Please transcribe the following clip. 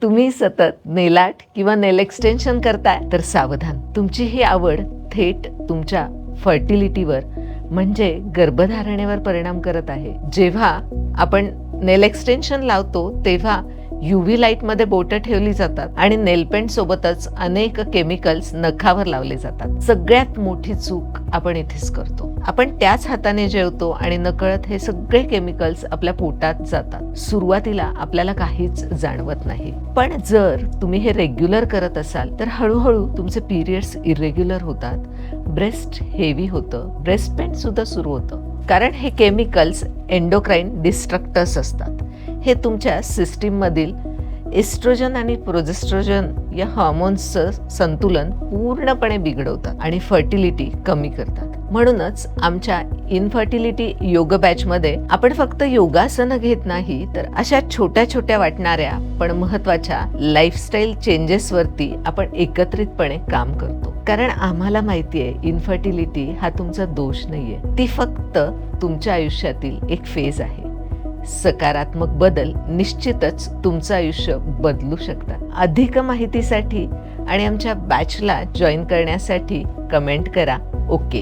तुम्ही सतत नेल आर्ट किंवा नेल एक्सटेन्शन करताय तर सावधान, तुमची ही आवड थेट तुमच्या फर्टिलिटीवर म्हणजे गर्भधारणेवर परिणाम करत आहे. जेव्हा आपण नेल एक्सटेन्शन लावतो तेव्हा UV लाईटमध्ये बोटं ठेवली जातात आणि नेलपेंट सोबतच अनेक केमिकल्स नखावर लावले जातात. सगळ्यात मोठी चूक आपण इथेच करतो. आपण त्याच हाताने जेवतो आणि नकळत हे सगळे केमिकल्स आपल्या पोटात जातात. सुरुवातीला आपल्याला काहीच जाणवत नाही, पण जर तुम्ही हे रेग्युलर करत असाल तर हळूहळू तुमचे पिरियड्स इरेग्युलर होतात, ब्रेस्ट हेवी होतं, ब्रेस्ट पेन सुद्धा सुरू होतं. कारण हे केमिकल्स एंडोक्राइन डिस्ट्रक्टर्स असतात. हे तुमच्या सिस्टीममधील एस्ट्रोजन आणि प्रोजेस्ट्रोजन या हॉर्मोन्सचं संतुलन पूर्णपणे बिघडवतात आणि फर्टिलिटी कमी करतात. म्हणूनच आमच्या इनफर्टिलिटी योग बॅचमध्ये आपण फक्त योगासनं घेत नाही, तर अशा छोट्या छोट्या वाटणाऱ्या पण महत्त्वाच्या लाईफस्टाईल चेंजेसवरती आपण एकत्रितपणे काम करतो. कारण आम्हाला माहिती आहे इनफर्टिलिटी हा तुमचा दोष नाहीये, ती फक्त तुमच्या आयुष्यातील एक फेज आहे. सकारात्मक बदल निश्चितच तुमचं आयुष्य बदलू शकतात. अधिक माहितीसाठी आणि आमच्या बॅचला जॉईन करण्यासाठी कमेंट करा. ओके.